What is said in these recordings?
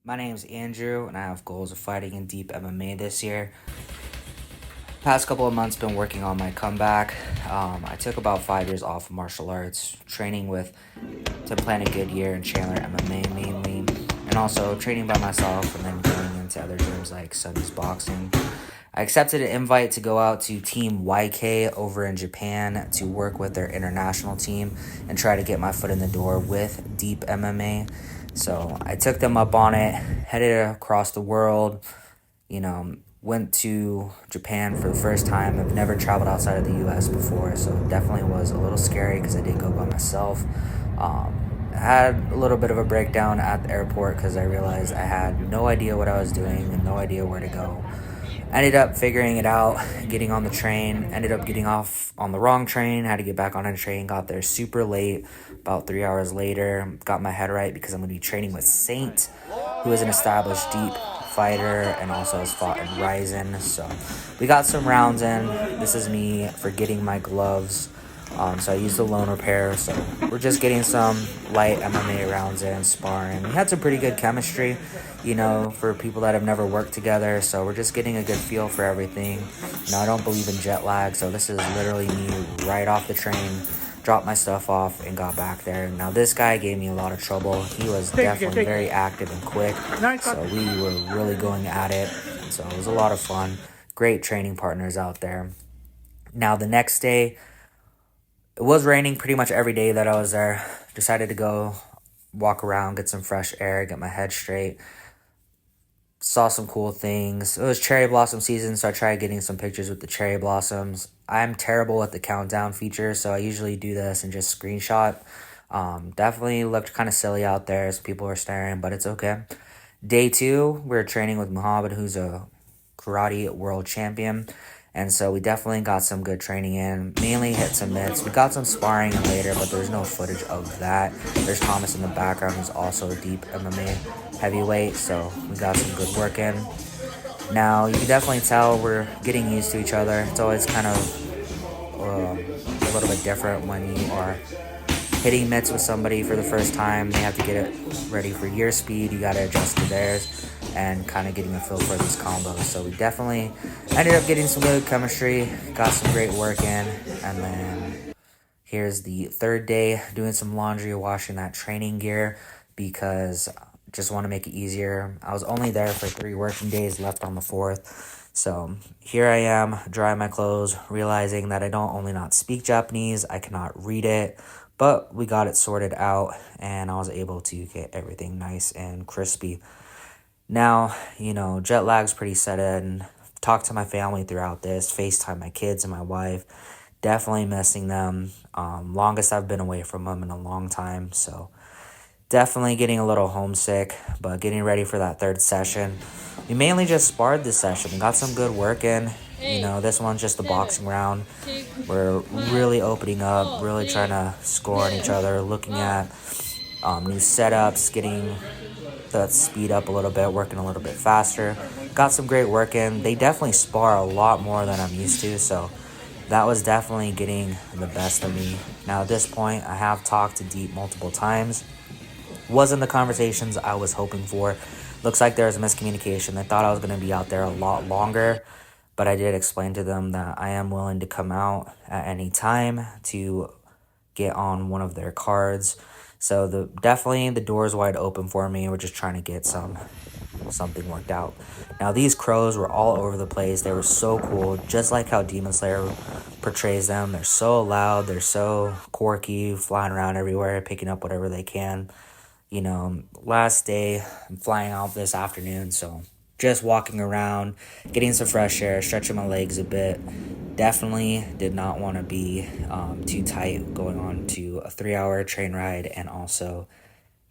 My name's Andrew, and I have goals of fighting in deep MMA this year. Past couple of months, been working on my comeback. I took about 5 years off of martial arts, training with to plan a good year in Chandler MMA mainly, and also training by myself, and then going into other gyms like Sunny's Boxing. I accepted an invite to go out to Team YK over in Japan to work with their international team and try to get my foot in the door with deep MMA. So I took them up on it, headed across the world, went to Japan for the first time. I've never traveled outside of the US before, so it definitely was a little scary because I did go by myself. I had a little bit of a breakdown at the airport because I realized I had no idea what I was doing and no idea where to go. Ended up figuring it out, getting on the train, ended up getting off on the wrong train, had to get back on a train, got there super late, about 3 hours later, got my head right because I'm going to be training with Saint, who is an established deep fighter and also has fought in Ryzen. So we got some rounds in. This is me forgetting my gloves. So I used the loan repair. So we're just getting some light MMA rounds in, sparring. We had some pretty good chemistry, for people that have never worked together. So we're just getting a good feel for everything. I don't believe in jet lag. So this is literally me right off the train, dropped my stuff off and got back there. Now this guy gave me a lot of trouble. He was definitely very active and quick. So we were really going at it. So it was a lot of fun. Great training partners out there. Now the next day, it was raining pretty much every day that I was there. Decided to go walk around, get some fresh air, get my head straight. Saw some cool things. It was cherry blossom season, so I tried getting some pictures with the cherry blossoms. I'm terrible with the countdown feature, so I usually do this and just screenshot. Definitely looked kind of silly out there as people were staring, but it's okay. Day 2, we were training with Muhammad, who's a karate world champion. And so we definitely got some good training in, mainly hit some mitts. We got some sparring in later, but there's no footage of that. There's Thomas in the background, who's also a deep MMA heavyweight, so we got some good work in. Now, you can definitely tell we're getting used to each other. It's always kind of a little bit different when you are hitting mitts with somebody for the first time. They have to get it ready for your speed. You got to adjust to theirs and kind of getting a feel for these combos. So we definitely ended up getting some good chemistry, got some great work in, and then here's the third day, doing some laundry, washing that training gear because just want to make it easier. I was only there for 3 working days, left on the 4th. So here I am, drying my clothes, realizing that I don't only not speak Japanese, I cannot read it, but we got it sorted out and I was able to get everything nice and crispy. Now, jet lag's pretty set in. Talked to my family throughout this, FaceTime my kids and my wife. Definitely missing them. Longest I've been away from them in a long time, so definitely getting a little homesick, but getting ready for that third session. We mainly just sparred this session. We got some good work in. This one's just a boxing round. We're really opening up, really trying to score on each other, looking at new setups, getting the speed up a little bit, working a little bit faster. Got some great work in. They definitely spar a lot more than I'm used to, so that was definitely getting the best of me. Now at this point, I have talked to Deep multiple times. Wasn't the conversations I was hoping for. Looks like there was a miscommunication. They thought I was going to be out there a lot longer, but I did explain to them that I am willing to come out at any time to get on one of their cards. So definitely the door is wide open for me. We're just trying to get something worked out. Now these crows were all over the place. They were so cool, just like how Demon Slayer portrays them. They're so loud, they're so quirky, flying around everywhere, picking up whatever they can. Last day, I'm flying out this afternoon, so just walking around, getting some fresh air, stretching my legs a bit. Definitely did not want to be too tight going on to a 3-hour train ride and also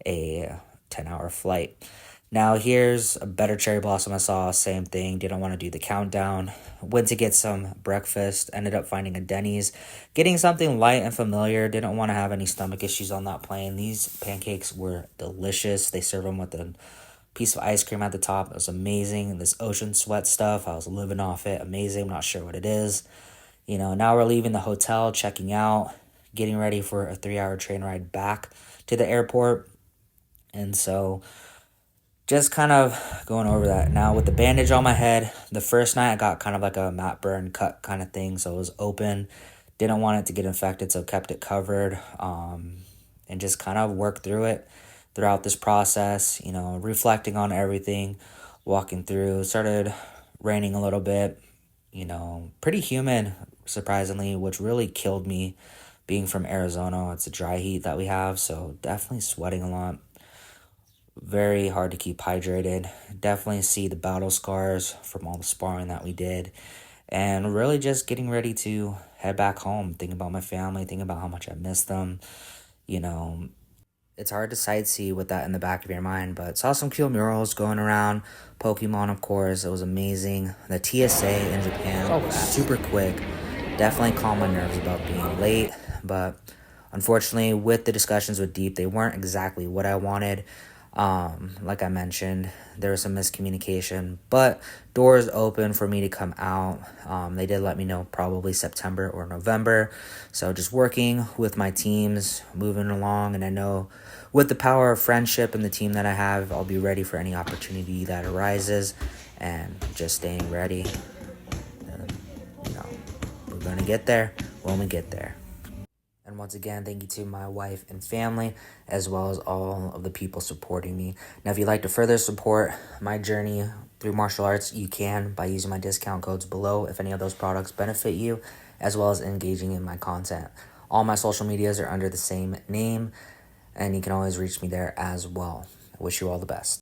a 10-hour flight. Now here's a better cherry blossom I saw, same thing, didn't want to do the countdown. Went to get some breakfast, ended up finding a Denny's, getting something light and familiar, didn't want to have any stomach issues on that plane. These pancakes were delicious. They serve them with a piece of ice cream at the top. It was amazing. This ocean sweat stuff, I was living off it. Amazing, I'm not sure what it is. Now we're leaving the hotel, checking out, getting ready for a 3-hour train ride back to the airport. And so just kind of going over that. Now, with the bandage on my head, the first night I got kind of like a matte burn cut kind of thing. So it was open. Didn't want it to get infected, so kept it covered. And just kind of worked through it throughout this process, reflecting on everything, walking through. Started raining a little bit, pretty humid, surprisingly, which really killed me being from Arizona. It's a dry heat that we have, so definitely sweating a lot. Very hard to keep hydrated. Definitely see the battle scars from all the sparring that we did. And really just getting ready to head back home, thinking about my family, thinking about how much I miss them. It's hard to sightsee with that in the back of your mind, but saw some cool murals going around. Pokemon, of course, it was amazing. The TSA in Japan was super quick. Definitely calmed my nerves about being late, but unfortunately, with the discussions with Deep, they weren't exactly what I wanted. Like I mentioned, there was some miscommunication, but doors open for me to come out. They did let me know probably September or November. So just working with my teams, moving along. And I know with the power of friendship and the team that I have, I'll be ready for any opportunity that arises and just staying ready. And, we're going to get there when we get there. And once again, thank you to my wife and family, as well as all of the people supporting me. Now, if you'd like to further support my journey through martial arts, you can by using my discount codes below if any of those products benefit you, as well as engaging in my content. All my social medias are under the same name, and you can always reach me there as well. I wish you all the best.